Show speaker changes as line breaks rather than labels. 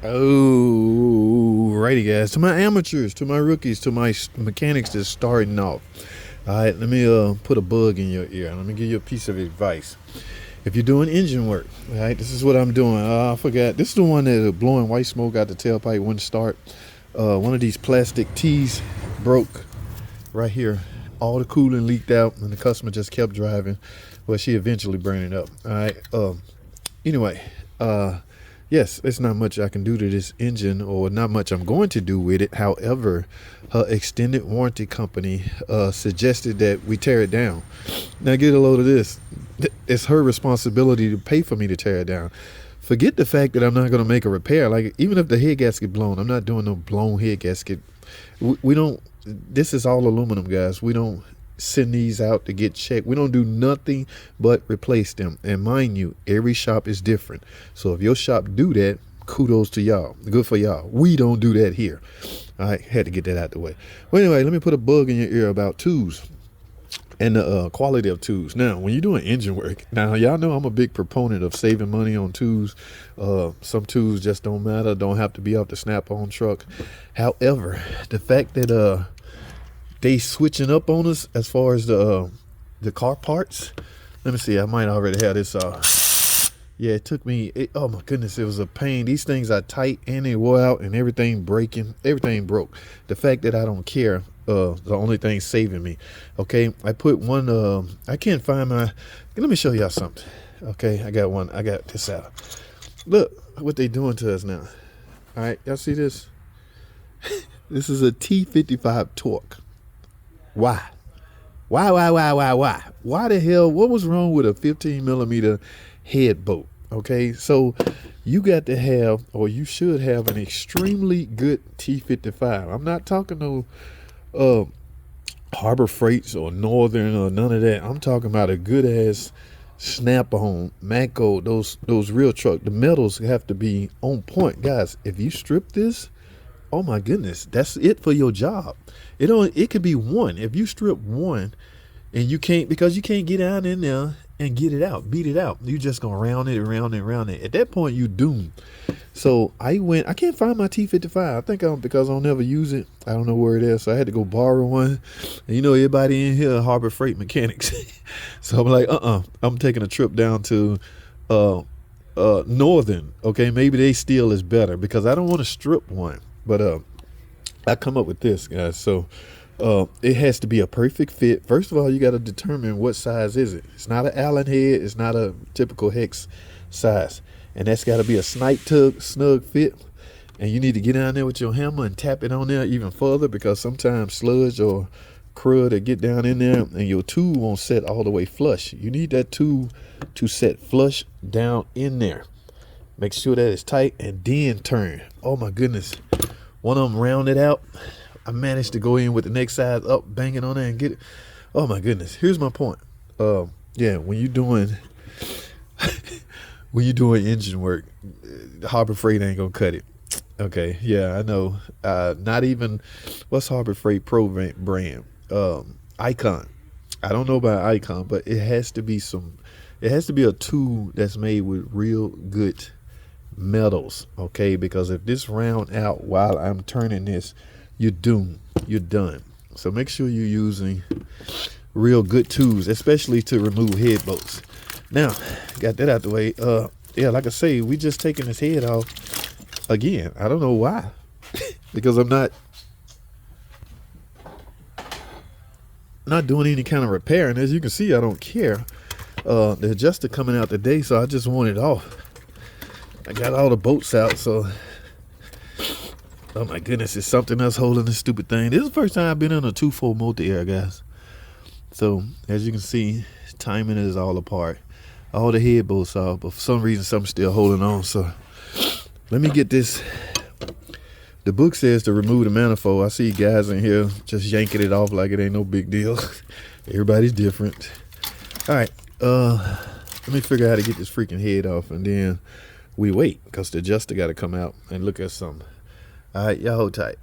Oh, righty, guys. To my amateurs, to my rookies, to my mechanics that's starting off. All right, let me put a bug in your ear. Let me give you a piece of advice. If you're doing engine work, all right, this is what I'm doing. I forgot. This is the one that blowing white smoke out the tailpipe wouldn't start. One of these plastic tees broke right here. All the coolant leaked out, and the customer just kept driving. Well, she eventually burned it up. All right. Anyway, yes, there's not much I can do to this engine, or not much I'm going to do with it. However, her extended warranty company suggested that we tear it down. Now get a load of this. It's her responsibility to pay for me to tear it down. Forget the fact that I'm not going to make a repair. Like, even if the head gasket blown, I'm not doing no blown head gasket. We don't, this is all aluminum, guys. We don't send these out to get checked. We don't do nothing but replace them. And mind you, every shop is different. So if your shop do that, kudos to y'all. Good for y'all. We don't do that here. I had to get that out the way. Well, anyway, let me put a bug in your ear about tools and the quality of tools. Now, when you're doing engine work, now y'all know I'm a big proponent of saving money on tools. Some tools just don't matter, don't have to be off the Snap-on truck. However, the fact that they switching up on us as far as the car parts. Let me see, I might already have this. Yeah, it took me, oh my goodness, it was a pain. These things are tight and they wore out and everything breaking, everything broke. The fact that I don't care, the only thing saving me. Okay, I put one, I can't find my, let me show y'all something. Okay, I got one, I got this out. Look what they doing to us now. All right, y'all see this? This is a T55 torque. Why? Why? Why the hell? What was wrong with a 15 millimeter head bolt? Okay, so you got to have, or you should have, an extremely good T55. I'm not talking no Harbor Freights or Northern or none of that. I'm talking about a good ass Snap-on, Mako, those real truck. The metals have to be on point, guys. If you strip this, oh my goodness, that's it for your job. It could be one. If you strip one and you can't, because you can't get down in there and get it out, beat it out. You just gonna round it. At that point, you doomed. So I can't find my T55. I think because I'll never use it. I don't know where it is. So I had to go borrow one. And you know, everybody in here are Harbor Freight mechanics. So I'm like, I'm taking a trip down to Northern. Okay, maybe they steel is better because I don't want to strip one. But I come up with this, guys. So it has to be a perfect fit. First of all, you got to determine what size is it. It's not an Allen head. It's not a typical hex size. And that's got to be a snug fit. And you need to get down there with your hammer and tap it on there even further, because sometimes sludge or crud will get down in there and your tool won't set all the way flush. You need that tool to set flush down in there. Make sure that it's tight and then turn. Oh my goodness. One of them rounded out. I managed to go in with the next size up, bang it on there and get it. Oh my goodness. Here's my point. Yeah, when you're doing engine work, Harbor Freight ain't gonna cut it. Okay, yeah, I know. Not even, what's Harbor Freight Pro brand? Icon. I don't know about Icon, but it has to be a tool that's made with real good metals, okay? Because if this round out while I'm turning this, you're doomed. You're done. So make sure you're using real good tools, especially to remove head bolts. Now, got that out the way. Yeah, like I say, we just taking this head off again. I don't know why. Because I'm not doing any kind of repair, and as you can see, I don't care. The adjuster coming out today, so I just want it off. I got all the bolts out, so oh my goodness, it's something else holding this stupid thing. This is the first time I've been in a 2.4 multi-air, guys. So as you can see, timing is all apart. All the head bolts off, but for some reason something's still holding on. So let me get this. The book says to remove the manifold. I see guys in here just yanking it off like it ain't no big deal. Everybody's different. All right, let me figure out how to get this freaking head off, and then we wait, because the adjuster got to come out and look at something. All right, y'all hold tight.